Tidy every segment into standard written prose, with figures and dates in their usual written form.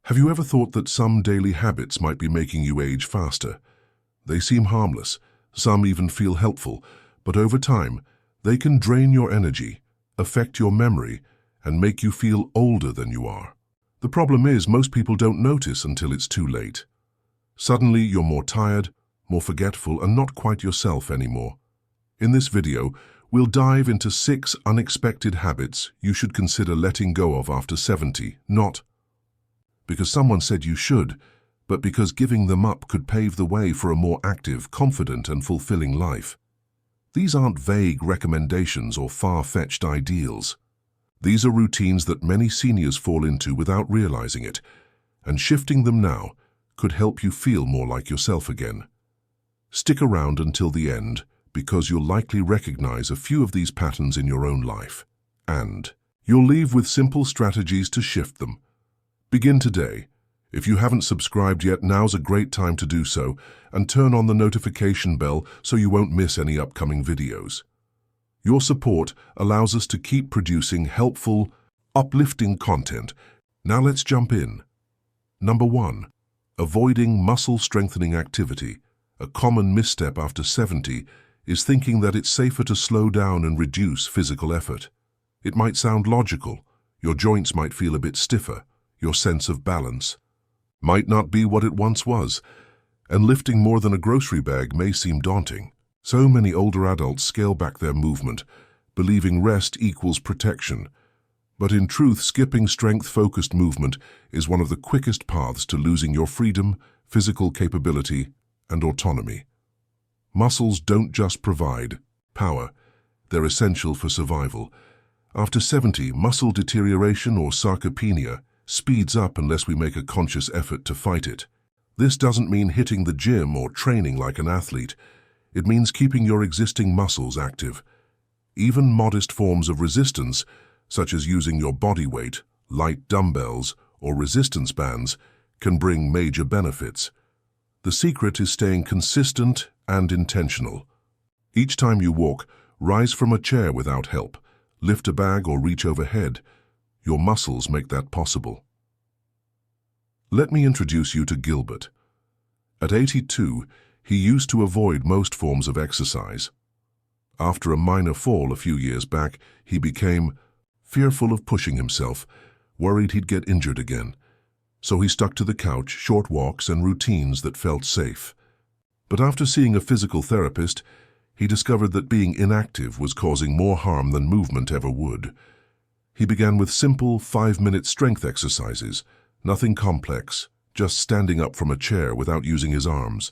Have you ever thought that some daily habits might be making you age faster? They seem harmless, some even feel helpful, but over time, they can drain your energy, affect your memory, and make you feel older than you are. The problem is most people don't notice until it's too late. Suddenly, you're more tired, more forgetful, and not quite yourself anymore. In this video, we'll dive into 6 unexpected habits you should consider letting go of after 70, not because someone said you should, but because giving them up could pave the way for a more active, confident, and fulfilling life. These aren't vague recommendations or far-fetched ideals. These are routines that many seniors fall into without realizing it, and shifting them now could help you feel more like yourself again. Stick around until the end, because you'll likely recognize a few of these patterns in your own life, and you'll leave with simple strategies to shift them. Begin today. If you haven't subscribed yet, now's a great time to do so, and turn on the notification bell so you won't miss any upcoming videos. Your support allows us to keep producing helpful, uplifting content. Now let's jump in. Number 1. Avoiding muscle-strengthening activity. A common misstep after 70 is thinking that it's safer to slow down and reduce physical effort. It might sound logical. Your joints might feel a bit stiffer. Your sense of balance might not be what it once was, and lifting more than a grocery bag may seem daunting. So many older adults scale back their movement, believing rest equals protection. But in truth, skipping strength-focused movement is one of the quickest paths to losing your freedom, physical capability, and autonomy. Muscles don't just provide power, they're essential for survival. After 70, muscle deterioration or sarcopenia speeds up unless we make a conscious effort to fight it. This doesn't mean hitting the gym or training like an athlete. It means keeping your existing muscles active. Even modest forms of resistance, such as using your body weight, light dumbbells, or resistance bands, can bring major benefits. The secret is staying consistent and intentional. Each time you walk, rise from a chair without help, lift a bag or reach overhead. Your muscles make that possible. Let me introduce you to Gilbert. At 82, he used to avoid most forms of exercise. After a minor fall a few years back, he became fearful of pushing himself, worried he'd get injured again. So he stuck to the couch, short walks, and routines that felt safe. But after seeing a physical therapist, he discovered that being inactive was causing more harm than movement ever would. He began with simple 5-minute strength exercises, nothing complex, just standing up from a chair without using his arms,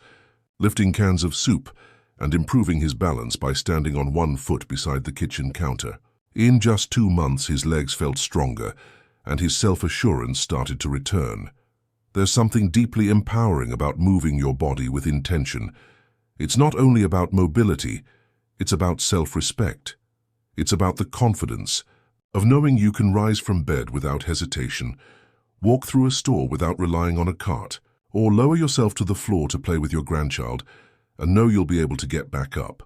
lifting cans of soup, and improving his balance by standing on one foot beside the kitchen counter. In just 2 months, his legs felt stronger, and his self-assurance started to return. There's something deeply empowering about moving your body with intention. It's not only about mobility, it's about self-respect. It's about the confidence of knowing you can rise from bed without hesitation, walk through a store without relying on a cart, or lower yourself to the floor to play with your grandchild and know you'll be able to get back up.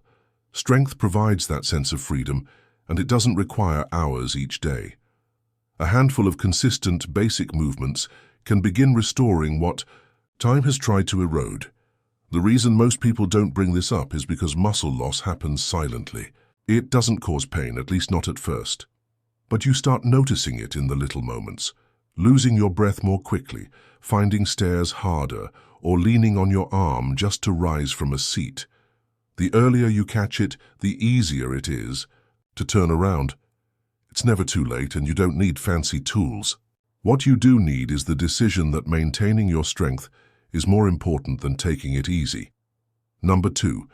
Strength provides that sense of freedom, and it doesn't require hours each day. A handful of consistent, basic movements can begin restoring what time has tried to erode. The reason most people don't bring this up is because muscle loss happens silently. It doesn't cause pain, at least not at first. But you start noticing it in the little moments, losing your breath more quickly, finding stairs harder, or leaning on your arm just to rise from a seat. The earlier you catch it, the easier it is to turn around. It's never too late, and you don't need fancy tools. What you do need is the decision that maintaining your strength is more important than taking it easy. Number 2,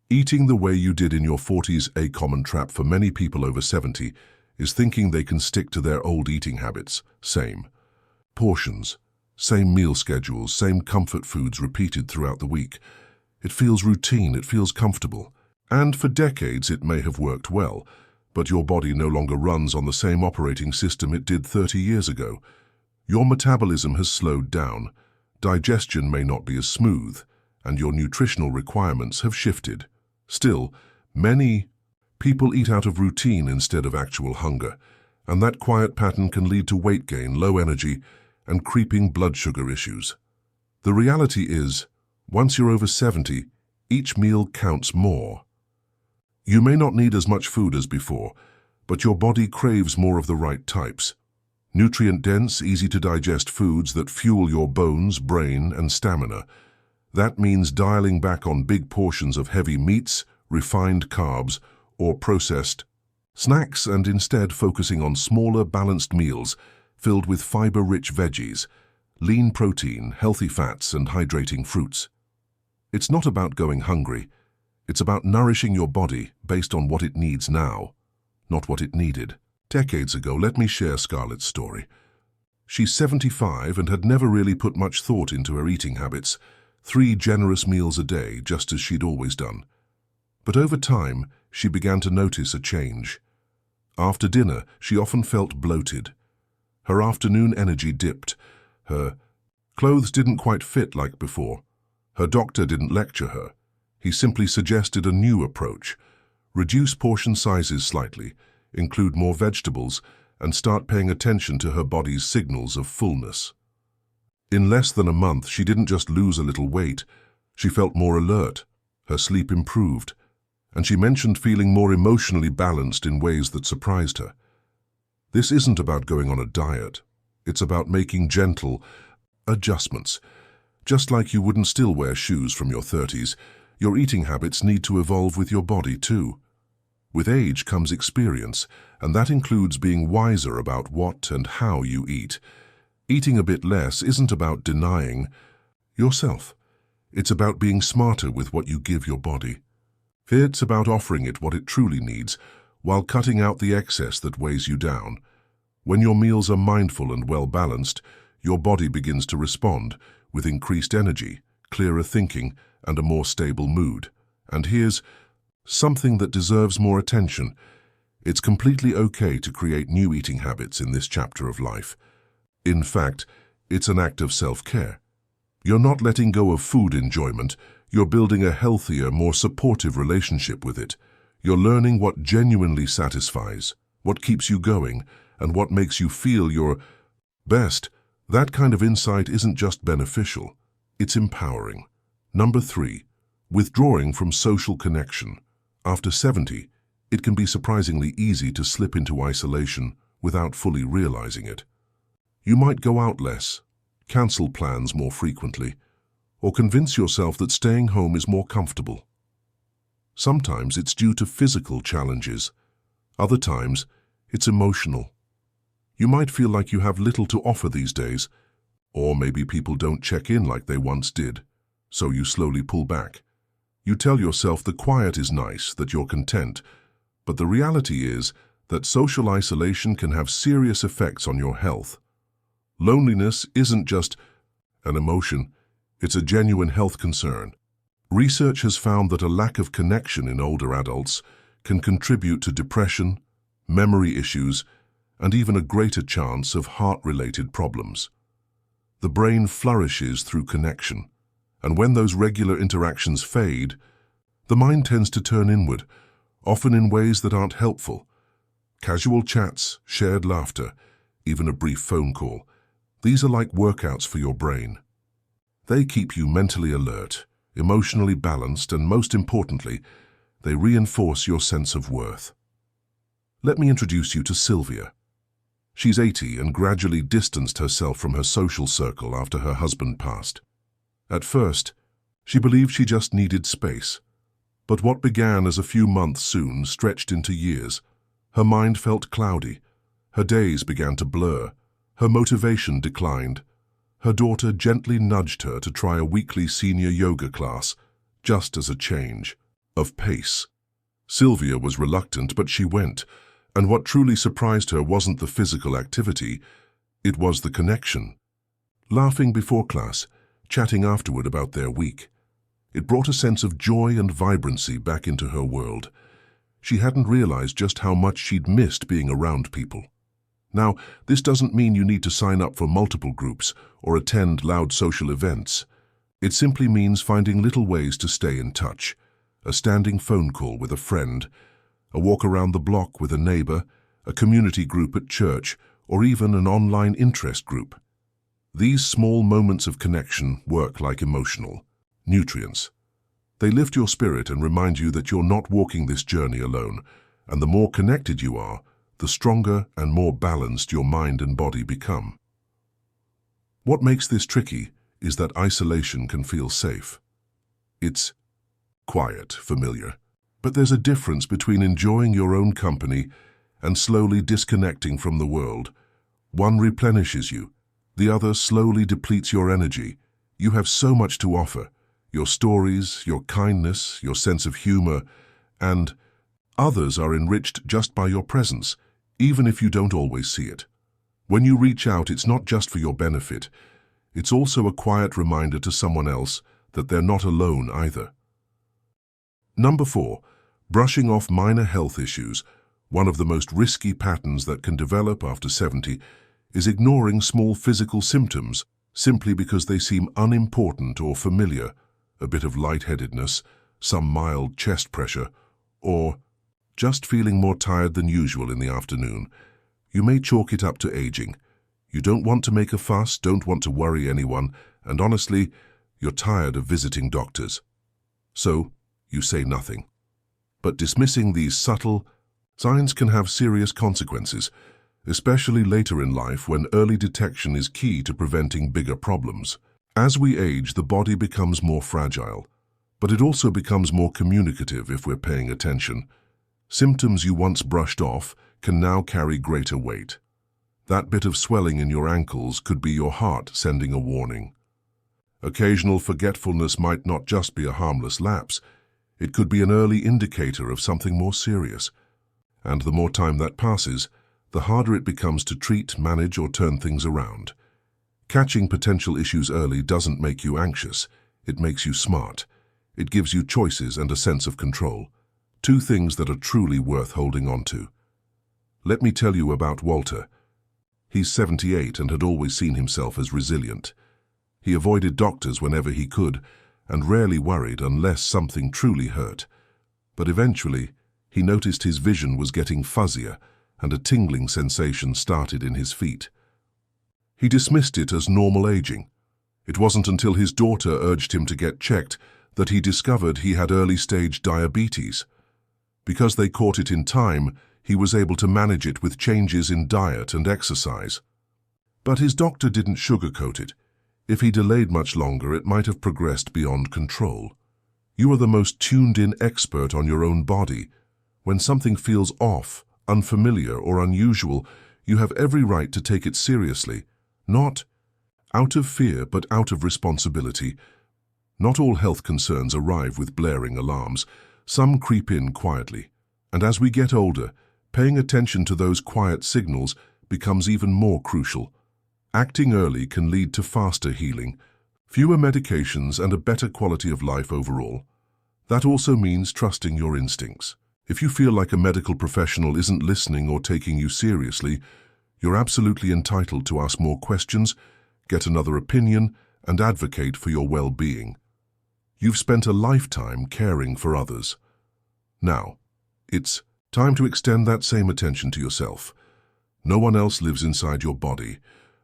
eating the way you did in your 40s. A common trap for many people over 70 is thinking they can stick to their old eating habits. Same portions, same meal schedules, same comfort foods repeated throughout the week. It feels routine, it feels comfortable. And for decades it may have worked well, but your body no longer runs on the same operating system it did 30 years ago. Your metabolism has slowed down, digestion may not be as smooth, and your nutritional requirements have shifted. Still, many people eat out of routine instead of actual hunger, and that quiet pattern can lead to weight gain, low energy, and creeping blood sugar issues. The reality is, once you're over 70, each meal counts more. You may not need as much food as before, but your body craves more of the right types. Nutrient-dense, easy-to-digest foods that fuel your bones, brain, and stamina. That means dialing back on big portions of heavy meats, refined carbs, or processed snacks, and instead focusing on smaller, balanced meals filled with fiber-rich veggies, lean protein, healthy fats, and hydrating fruits. It's not about going hungry. It's about nourishing your body based on what it needs now, not what it needed decades ago. Let me share Scarlett's story. She's 75 and had never really put much thought into her eating habits, 3 generous meals a day, just as she'd always done. But over time, she began to notice a change. After dinner, she often felt bloated. Her afternoon energy dipped. Her clothes didn't quite fit like before. Her doctor didn't lecture her. He simply suggested a new approach. Reduce portion sizes slightly, include more vegetables, and start paying attention to her body's signals of fullness. In less than a month, she didn't just lose a little weight. She felt more alert. Her sleep improved. And she mentioned feeling more emotionally balanced in ways that surprised her. This isn't about going on a diet. It's about making gentle adjustments. Just like you wouldn't still wear shoes from your 30s, your eating habits need to evolve with your body too. With age comes experience, and that includes being wiser about what and how you eat. Eating a bit less isn't about denying yourself. It's about being smarter with what you give your body. It's about offering it what it truly needs, while cutting out the excess that weighs you down. When your meals are mindful and well-balanced, your body begins to respond with increased energy, clearer thinking, and a more stable mood. And here's something that deserves more attention. It's completely okay to create new eating habits in this chapter of life. In fact, it's an act of self-care. You're not letting go of food enjoyment. You're building a healthier, more supportive relationship with it. You're learning what genuinely satisfies, what keeps you going, and what makes you feel your best. That kind of insight isn't just beneficial, it's empowering. Number 3, withdrawing from social connection. After 70, it can be surprisingly easy to slip into isolation without fully realizing it. You might go out less, cancel plans more frequently, or convince yourself that staying home is more comfortable. Sometimes it's due to physical challenges. Other times, it's emotional. You might feel like you have little to offer these days, or maybe people don't check in like they once did, so you slowly pull back. You tell yourself the quiet is nice, that you're content, but the reality is that social isolation can have serious effects on your health. Loneliness isn't just an emotion, it's a genuine health concern. Research has found that a lack of connection in older adults can contribute to depression, memory issues, and even a greater chance of heart-related problems. The brain flourishes through connection, and when those regular interactions fade, the mind tends to turn inward, often in ways that aren't helpful. Casual chats, shared laughter, even a brief phone call. These are like workouts for your brain. They keep you mentally alert, emotionally balanced, and most importantly, they reinforce your sense of worth. Let me introduce you to Sylvia. She's 80 and gradually distanced herself from her social circle after her husband passed. At first, she believed she just needed space. But what began as a few months soon stretched into years. Her mind felt cloudy. Her days began to blur. Her motivation declined. Her daughter gently nudged her to try a weekly senior yoga class, just as a change of pace. Sylvia was reluctant, but she went. And what truly surprised her wasn't the physical activity, it was the connection. Laughing before class, chatting afterward about their week. It brought a sense of joy and vibrancy back into her world. She hadn't realized just how much she'd missed being around people. Now, this doesn't mean you need to sign up for multiple groups or attend loud social events. It simply means finding little ways to stay in touch. A standing phone call with a friend, a walk around the block with a neighbor, a community group at church, or even an online interest group. These small moments of connection work like emotional nutrients. They lift your spirit and remind you that you're not walking this journey alone, and the more connected you are, the stronger and more balanced your mind and body become. What makes this tricky is that isolation can feel safe. It's quiet, familiar, but there's a difference between enjoying your own company and slowly disconnecting from the world. One replenishes you, the other slowly depletes your energy. You have so much to offer: your stories, your kindness, your sense of humor, and others are enriched just by your presence, even if you don't always see it. When you reach out, it's not just for your benefit. It's also a quiet reminder to someone else that they're not alone either. Number 4, brushing off minor health issues. One of the most risky patterns that can develop after 70 is ignoring small physical symptoms simply because they seem unimportant or familiar. A bit of lightheadedness, some mild chest pressure, or just feeling more tired than usual in the afternoon. You may chalk it up to aging. You don't want to make a fuss, don't want to worry anyone, and honestly, you're tired of visiting doctors. So, you say nothing. But dismissing these subtle signs can have serious consequences, especially later in life when early detection is key to preventing bigger problems. As we age, the body becomes more fragile, but it also becomes more communicative if we're paying attention. Symptoms you once brushed off can now carry greater weight. That bit of swelling in your ankles could be your heart sending a warning. Occasional forgetfulness might not just be a harmless lapse. It could be an early indicator of something more serious. And the more time that passes, the harder it becomes to treat, manage, or turn things around. Catching potential issues early doesn't make you anxious. It makes you smart. It gives you choices and a sense of control. 2 things that are truly worth holding on to. Let me tell you about Walter. He's 78 and had always seen himself as resilient. He avoided doctors whenever he could and rarely worried unless something truly hurt. But eventually, he noticed his vision was getting fuzzier and a tingling sensation started in his feet. He dismissed it as normal aging. It wasn't until his daughter urged him to get checked that he discovered he had early-stage diabetes. Because they caught it in time, he was able to manage it with changes in diet and exercise. But his doctor didn't sugarcoat it. If he delayed much longer, it might have progressed beyond control. You are the most tuned-in expert on your own body. When something feels off, unfamiliar, or unusual, you have every right to take it seriously. Not out of fear, but out of responsibility. Not all health concerns arrive with blaring alarms. Some creep in quietly. And as we get older, paying attention to those quiet signals becomes even more crucial. Acting early can lead to faster healing, fewer medications, and a better quality of life overall. That also means trusting your instincts. If you feel like a medical professional isn't listening or taking you seriously, you're absolutely entitled to ask more questions, get another opinion, and advocate for your well-being. You've spent a lifetime caring for others. Now, it's time to extend that same attention to yourself. No one else lives inside your body.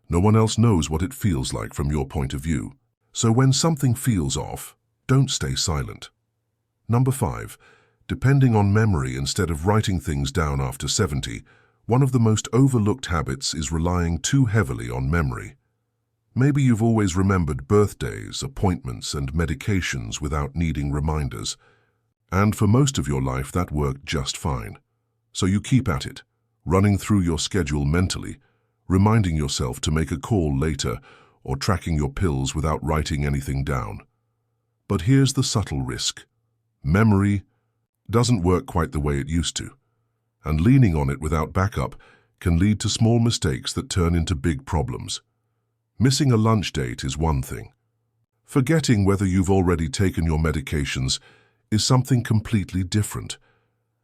No one else knows what it feels like from your point of view. So when something feels off, don't stay silent. Number 5. Depending on memory instead of writing things down after 70, one of the most overlooked habits is relying too heavily on memory. Maybe you've always remembered birthdays, appointments, and medications without needing reminders. And for most of your life, that worked just fine. So you keep at it, running through your schedule mentally, reminding yourself to make a call later, or tracking your pills without writing anything down. But here's the subtle risk. Memory doesn't work quite the way it used to, and leaning on it without backup can lead to small mistakes that turn into big problems. Missing a lunch date is one thing. Forgetting whether you've already taken your medications is something completely different,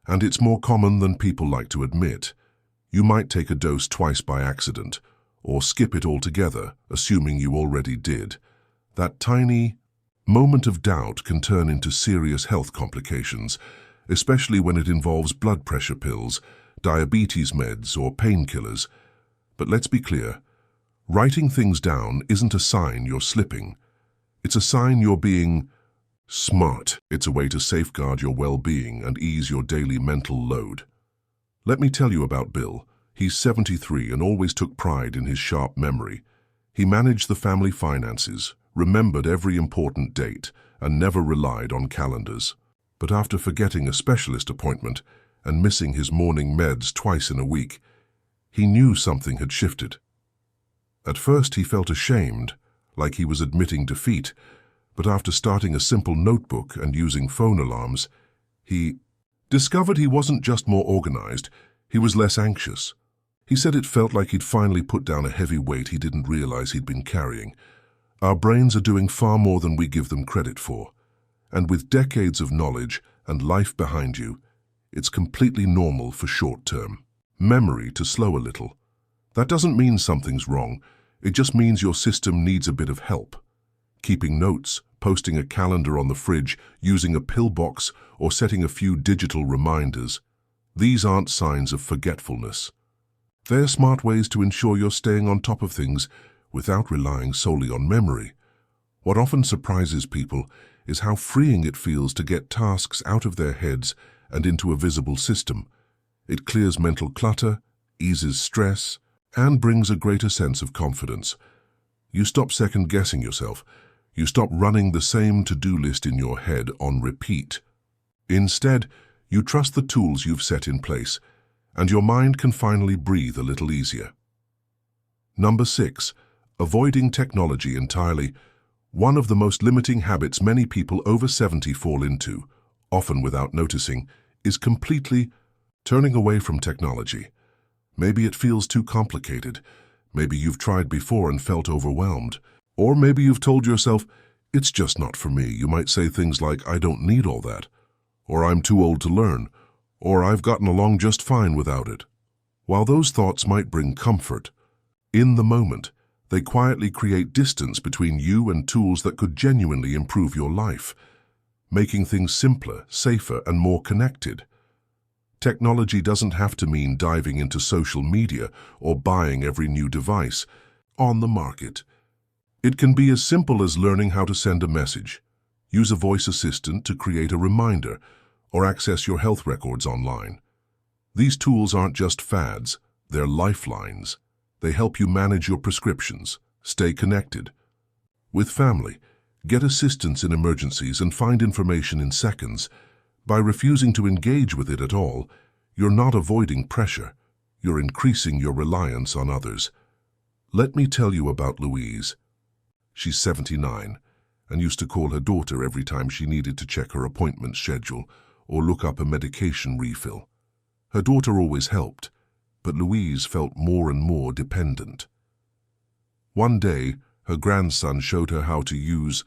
and it's more common than people like to admit. You might take a dose twice by accident, or skip it altogether, assuming you already did. That tiny moment of doubt can turn into serious health complications, especially when it involves blood pressure pills, diabetes meds, or painkillers. But let's be clear, Writing things down isn't a sign you're slipping. It's a sign you're being smart. It's a way to safeguard your well-being and ease your daily mental load. Let me tell you about Bill. He's 73 and always took pride in his sharp memory. He managed the family finances, remembered every important date, and never relied on calendars. But after forgetting a specialist appointment and missing his morning meds twice in a week, he knew something had shifted. At first he felt ashamed, like he was admitting defeat, but after starting a simple notebook and using phone alarms, he discovered he wasn't just more organized, he was less anxious. He said it felt like he'd finally put down a heavy weight he didn't realize he'd been carrying. Our brains are doing far more than we give them credit for. And with decades of knowledge and life behind you, it's completely normal for short-term memory to slow a little. That doesn't mean something's wrong. It just means your system needs a bit of help. Keeping notes, posting a calendar on the fridge, using a pillbox, or setting a few digital reminders. These aren't signs of forgetfulness. They're smart ways to ensure you're staying on top of things without relying solely on memory. What often surprises people is how freeing it feels to get tasks out of their heads and into a visible system. It clears mental clutter, eases stress, and brings a greater sense of confidence. You stop second-guessing yourself. You stop running the same to-do list in your head on repeat. Instead, you trust the tools you've set in place, and your mind can finally breathe a little easier. Number 6. Avoiding technology entirely. One of the most limiting habits many people over 70 fall into, often without noticing, is completely turning away from technology. Maybe it feels too complicated. Maybe you've tried before and felt overwhelmed. Or maybe you've told yourself, it's just not for me. You might say things like, I don't need all that. Or I'm too old to learn. Or I've gotten along just fine without it. While those thoughts might bring comfort, in the moment, they quietly create distance between you and tools that could genuinely improve your life, making things simpler, safer, and more connected. Technology doesn't have to mean diving into social media or buying every new device on the market. It can be as simple as learning how to send a message, use a voice assistant to create a reminder, or access your health records online. These tools aren't just fads, they're lifelines. They help you manage your prescriptions, stay connected. With family, get assistance in emergencies and find information in seconds. By refusing to engage with it at all, you're not avoiding pressure, you're increasing your reliance on others. Let me tell you about Louise. She's 79 and used to call her daughter every time she needed to check her appointment schedule or look up a medication refill. Her daughter always helped, but Louise felt more and more dependent. One day, her grandson showed her how to use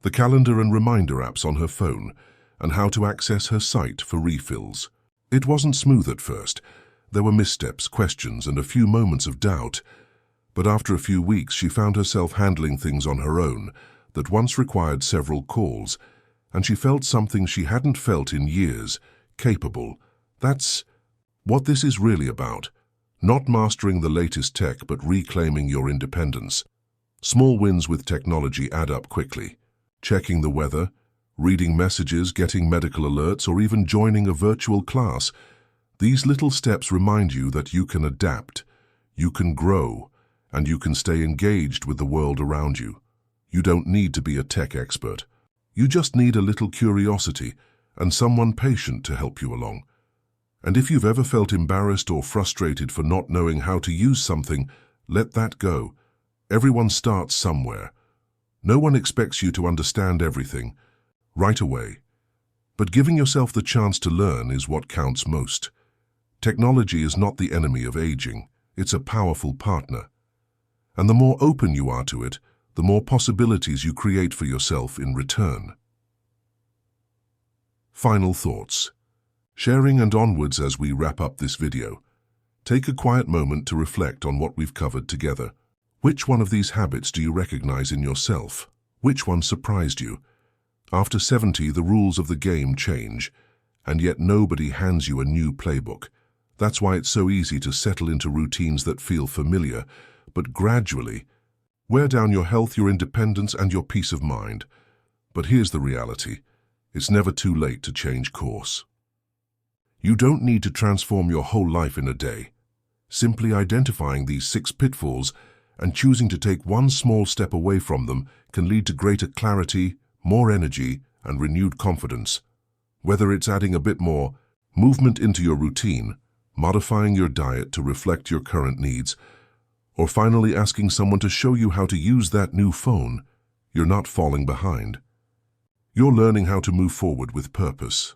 the calendar and reminder apps on her phone and how to access her site for refills. It wasn't smooth at first. There were missteps, questions, and a few moments of doubt. But after a few weeks, she found herself handling things on her own that once required several calls, and she felt something she hadn't felt in years, capable. That's what this is really about. Not mastering the latest tech, but reclaiming your independence. Small wins with technology add up quickly. Checking the weather, reading messages, getting medical alerts, or even joining a virtual class. These little steps remind you that you can adapt, you can grow, and you can stay engaged with the world around you. You don't need to be a tech expert. You just need a little curiosity and someone patient to help you along. And if you've ever felt embarrassed or frustrated for not knowing how to use something, let that go. Everyone starts somewhere. No one expects you to understand everything right away. But giving yourself the chance to learn is what counts most. Technology is not the enemy of aging. It's a powerful partner. And the more open you are to it, the more possibilities you create for yourself in return. Final thoughts. Sharing and onwards as we wrap up this video. Take a quiet moment to reflect on what we've covered together. Which one of these habits do you recognize in yourself? Which one surprised you? After 70, the rules of the game change, and yet nobody hands you a new playbook. That's why it's so easy to settle into routines that feel familiar, but gradually wear down your health, your independence, and your peace of mind. But here's the reality. It's never too late to change course. You don't need to transform your whole life in a day. Simply identifying these 6 pitfalls and choosing to take one small step away from them can lead to greater clarity, more energy, and renewed confidence. Whether it's adding a bit more movement into your routine, modifying your diet to reflect your current needs, or finally asking someone to show you how to use that new phone, you're not falling behind. You're learning how to move forward with purpose.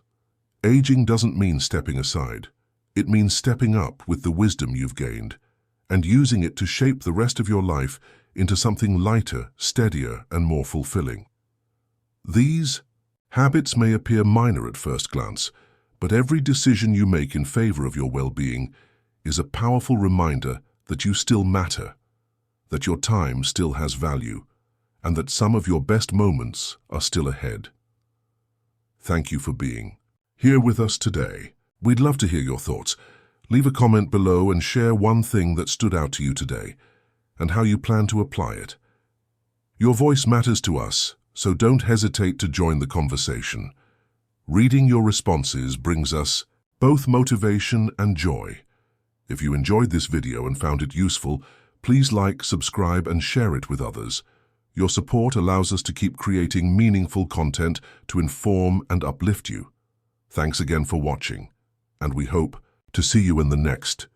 Aging doesn't mean stepping aside. It means stepping up with the wisdom you've gained and using it to shape the rest of your life into something lighter, steadier, and more fulfilling. These habits may appear minor at first glance, but every decision you make in favor of your well-being is a powerful reminder that you still matter, that your time still has value, and that some of your best moments are still ahead. Thank you for being here with us today. We'd love to hear your thoughts. Leave a comment below and share one thing that stood out to you today and how you plan to apply it. Your voice matters to us, so don't hesitate to join the conversation. Reading your responses brings us both motivation and joy. If you enjoyed this video and found it useful, please like, subscribe, and share it with others. Your support allows us to keep creating meaningful content to inform and uplift you. Thanks again for watching, and we hope to see you in the next